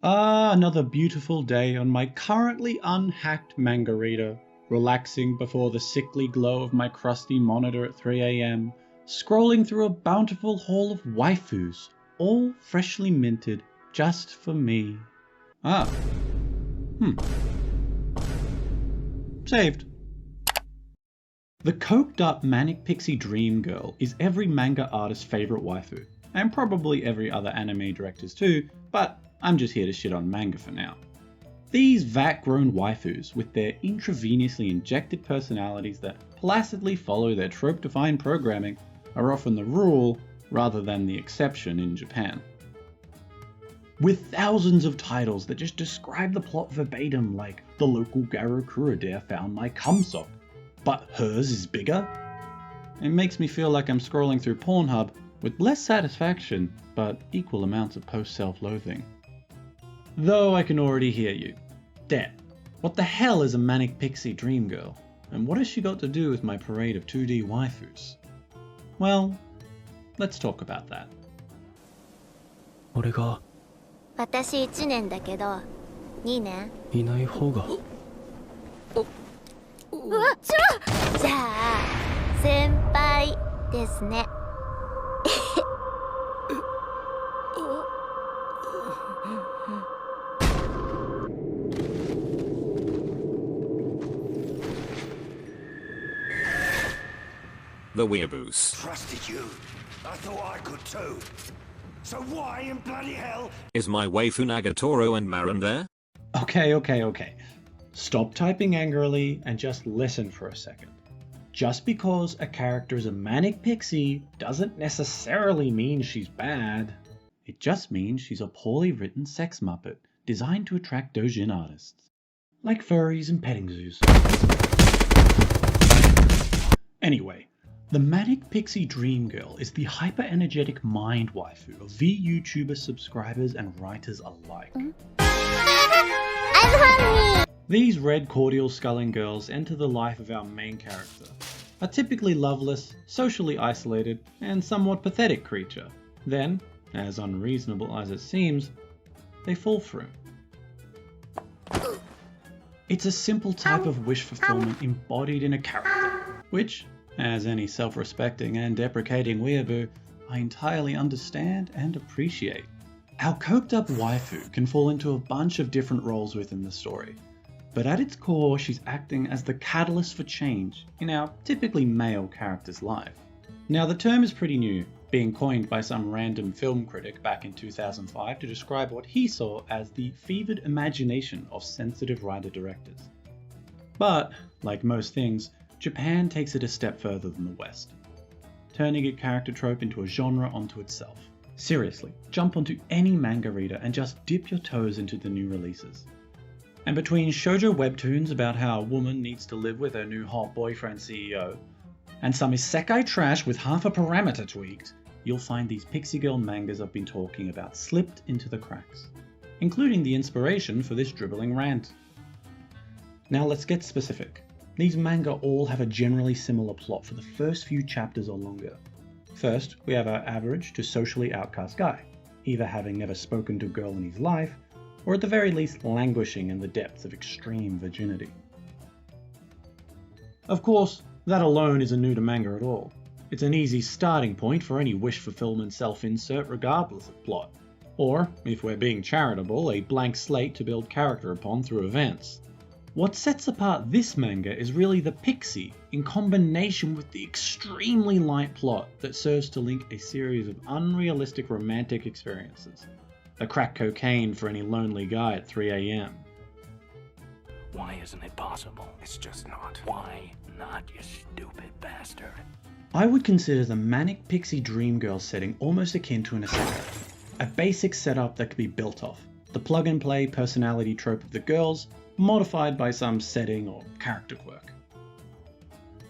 Another beautiful day on my currently unhacked manga reader, relaxing before the sickly glow of my crusty monitor at 3 AM, scrolling through a bountiful haul of waifus, all freshly minted just for me. Saved. The coked up Manic Pixie Dream Girl is every manga artist's favourite waifu, and probably every other anime director's too, but I'm just here to shit on manga for now. These vat-grown waifus, with their intravenously injected personalities that placidly follow their trope-defined programming, are often the rule rather than the exception in Japan. With thousands of titles that just describe the plot verbatim, like the local Garokura dare found my cum sock, but hers is bigger? It makes me feel like I'm scrolling through Pornhub with less satisfaction, but equal amounts of post-self-loathing. Though I can already hear you. Dad, what the hell is a Manic Pixie Dream Girl? And what has she got to do with my parade of 2D waifus? Well, let's talk about that. 俺が私1年だけど2年いない方がうわっじゃあ先輩ですねThe waifus. Trusted you. I thought I could too. So why in bloody hell? Is my waifu Nagatoro and Marin there? Okay. Stop typing angrily and just listen for a second. Just because a character is a manic pixie doesn't necessarily mean she's bad. It just means she's a poorly written sex muppet designed to attract doujin artists. Like furries and petting zoos. Anyway, the Manic Pixie Dream Girl is the hyper-energetic mind waifu of VTuber subscribers and writers alike. I'm hungry! These red cordial sculling girls enter the life of our main character, a typically loveless, socially isolated, and somewhat pathetic creature. Then, as unreasonable as it seems, they fall for him. It's a simple type of wish fulfillment embodied in a character, which, as any self-respecting and deprecating weeaboo, I entirely understand and appreciate. Our coked-up waifu can fall into a bunch of different roles within the story, but at its core she's acting as the catalyst for change in our typically male character's life. Now the term is pretty new, being coined by some random film critic back in 2005 to describe what he saw as the fevered imagination of sensitive writer-directors. But, like most things, Japan takes it a step further than the West, turning a character trope into a genre onto itself. Seriously, jump onto any manga reader and just dip your toes into the new releases. And between shoujo webtoons about how a woman needs to live with her new hot boyfriend CEO, and some isekai trash with half a parameter tweaked, you'll find these pixie girl mangas I've been talking about slipped into the cracks, including the inspiration for this dribbling rant. Now let's get specific. These manga all have a generally similar plot for the first few chapters or longer. First, we have our average to socially outcast guy, either having never spoken to a girl in his life, or at the very least languishing in the depths of extreme virginity. Of course, that alone isn't new to manga at all. It's an easy starting point for any wish fulfillment self-insert regardless of plot, or, if we're being charitable, a blank slate to build character upon through events. What sets apart this manga is really the pixie in combination with the extremely light plot that serves to link a series of unrealistic romantic experiences. A crack cocaine for any lonely guy at 3 AM. Why isn't it possible? It's just not. Why not, you stupid bastard? I would consider the Manic Pixie Dream Girl setting almost akin to an isekai. A basic setup that could be built off. The plug-and-play personality trope of the girls, modified by some setting or character quirk.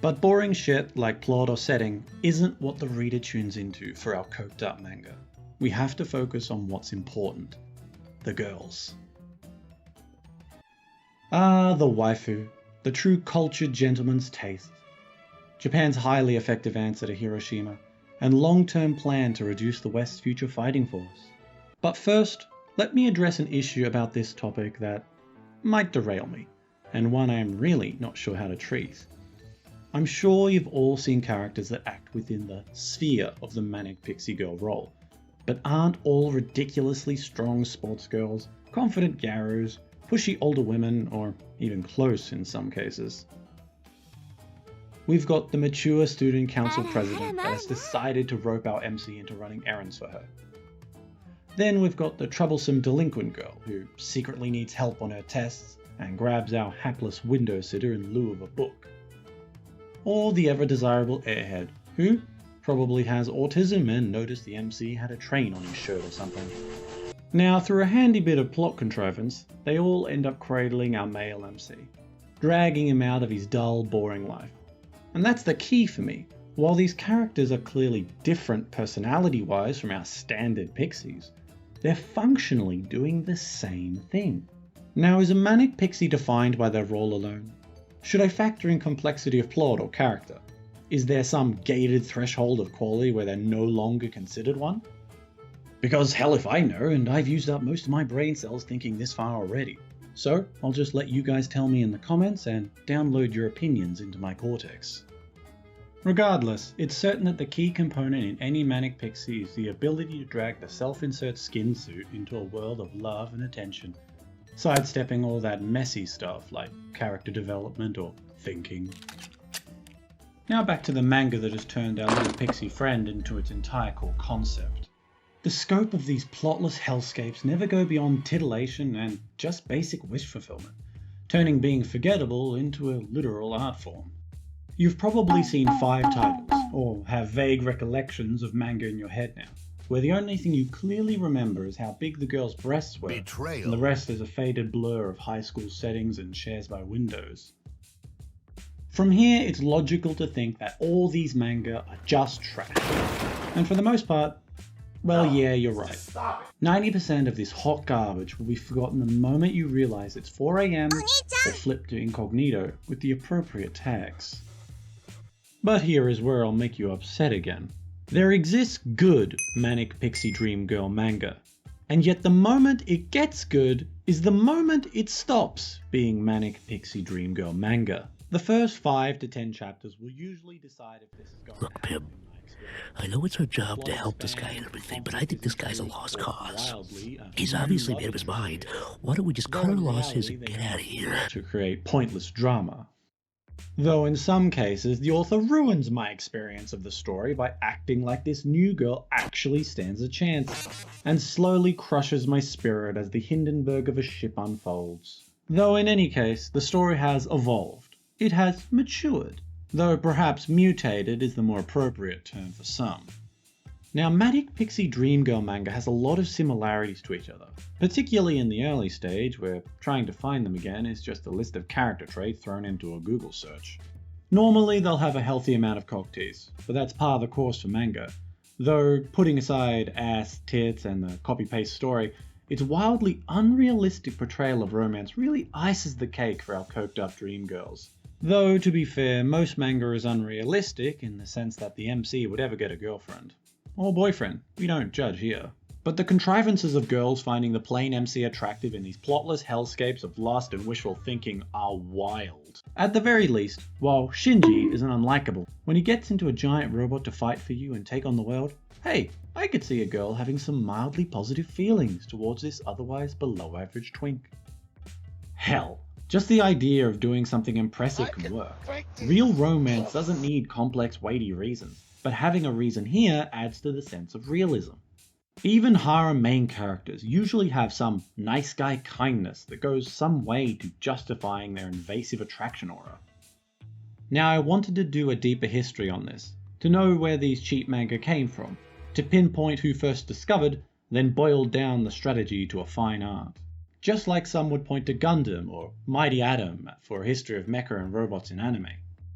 But boring shit like plot or setting isn't what the reader tunes into for our coked up manga. We have to focus on what's important. The girls. The waifu. The true cultured gentleman's taste. Japan's highly effective answer to Hiroshima, and long-term plan to reduce the West's future fighting force. But first, let me address an issue about this topic that might derail me, and one I am really not sure how to treat. I'm sure you've all seen characters that act within the sphere of the Manic Pixie Girl role, but aren't all ridiculously strong sports girls, confident garus, pushy older women, or even close in some cases. We've got the mature student council president that has decided to rope our MC into running errands for her. Then we've got the troublesome delinquent girl who secretly needs help on her tests and grabs our hapless window sitter in lieu of a book. Or the ever desirable airhead who probably has autism and noticed the MC had a train on his shirt or something. Now, through a handy bit of plot contrivance, they all end up cradling our male MC, dragging him out of his dull, boring life. And that's the key for me. While these characters are clearly different personality-wise from our standard pixies, they're functionally doing the same thing. Now, is a Manic Pixie defined by their role alone? Should I factor in complexity of plot or character? Is there some gated threshold of quality where they're no longer considered one? Because hell if I know, and I've used up most of my brain cells thinking this far already. So I'll just let you guys tell me in the comments and download your opinions into my cortex. Regardless, it's certain that the key component in any Manic Pixie is the ability to drag the self-insert skin suit into a world of love and attention, sidestepping all that messy stuff like character development or thinking. Now back to the manga that has turned our little pixie friend into its entire core concept. The scope of these plotless hellscapes never go beyond titillation and just basic wish fulfillment, turning being forgettable into a literal art form. You've probably seen 5 titles, or have vague recollections of manga in your head now, where the only thing you clearly remember is how big the girl's breasts were, and the rest is a faded blur of high school settings and shares by windows. From here, it's logical to think that all these manga are just trash. And for the most part, well, yeah, you're right. 90% of this hot garbage will be forgotten the moment you realize it's 4 AM or flip to incognito with the appropriate tags. But here is where I'll make you upset again. There exists good Manic Pixie Dream Girl manga, and yet the moment it gets good is the moment it stops being Manic Pixie Dream Girl manga. The first 5 to 10 chapters will usually decide if this is going Look, to happen. Pim, I know it's our job to help this guy and everything, but I think this guy's a lost cause. He's obviously made up his mind. Why don't we just cut our losses and get out of here? To create pointless drama. Though in some cases, the author ruins my experience of the story by acting like this new girl actually stands a chance, and slowly crushes my spirit as the Hindenburg of a ship unfolds. Though in any case, the story has evolved. It has matured, though perhaps mutated is the more appropriate term for some. Now, Manic Pixie Dream Girl manga has a lot of similarities to each other, particularly in the early stage where trying to find them again is just a list of character traits thrown into a Google search. Normally they'll have a healthy amount of cock tease, but that's par of the course for manga. Though, putting aside ass, tits, and the copy-paste story, its wildly unrealistic portrayal of romance really ices the cake for our coked-up dream girls. Though, to be fair, most manga is unrealistic in the sense that the MC would ever get a girlfriend. Or boyfriend, we don't judge here. But the contrivances of girls finding the plain MC attractive in these plotless hellscapes of lust and wishful thinking are wild. At the very least, while Shinji isn't unlikable, when he gets into a giant robot to fight for you and take on the world, hey, I could see a girl having some mildly positive feelings towards this otherwise below average twink. Hell, just the idea of doing something impressive can work. Real romance doesn't need complex, weighty reasons, but having a reason here adds to the sense of realism. Even harem main characters usually have some nice guy kindness that goes some way to justifying their invasive attraction aura. Now, I wanted to do a deeper history on this, to know where these cheap manga came from, to pinpoint who first discovered, then boiled down the strategy to a fine art. Just like some would point to Gundam or Mighty Atom for a history of mecha and robots in anime.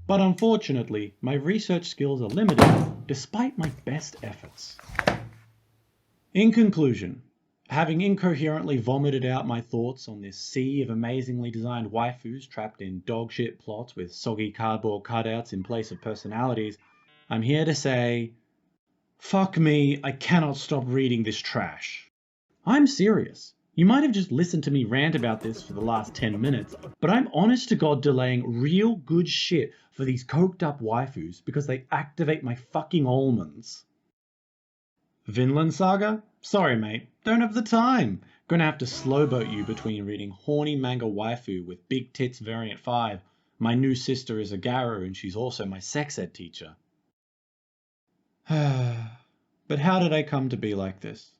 But unfortunately, my research skills are limited despite my best efforts. In conclusion, having incoherently vomited out my thoughts on this sea of amazingly designed waifus trapped in dogshit plots with soggy cardboard cutouts in place of personalities, I'm here to say, fuck me, I cannot stop reading this trash. I'm serious. You might have just listened to me rant about this for the last 10 minutes, but I'm honest to God delaying real good shit for these coked up waifus because they activate my fucking almonds. Vinland Saga? Sorry mate, don't have the time. Gonna have to slowboat you between reading horny manga waifu with big tits variant 5. My new sister is a garu and she's also my sex ed teacher. But how did I come to be like this?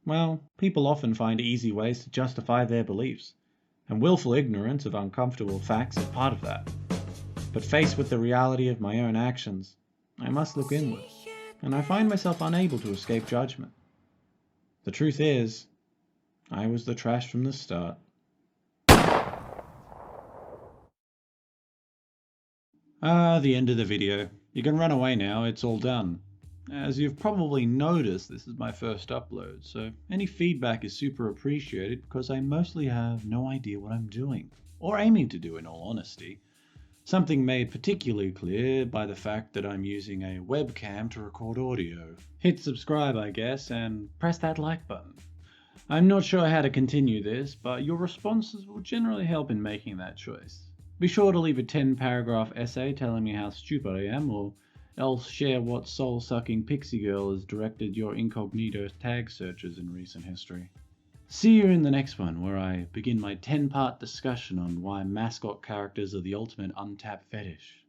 Well, people often find easy ways to justify their beliefs, and willful ignorance of uncomfortable facts is part of that. But faced with the reality of my own actions, I must look inward, and I find myself unable to escape judgment. The truth is, I was the trash from the start. The end of the video. You can run away now, it's all done. As you've probably noticed, this is my first upload, so any feedback is super appreciated because I mostly have no idea what I'm doing, or aiming to do in all honesty. Something made particularly clear by the fact that I'm using a webcam to record audio. Hit subscribe, I guess, and press that like button. I'm not sure how to continue this, but your responses will generally help in making that choice. Be sure to leave a 10-paragraph essay telling me how stupid I am, or else share what soul-sucking pixie girl has directed your incognito tag searches in recent history. See you in the next one, where I begin my 10-part discussion on why mascot characters are the ultimate untapped fetish.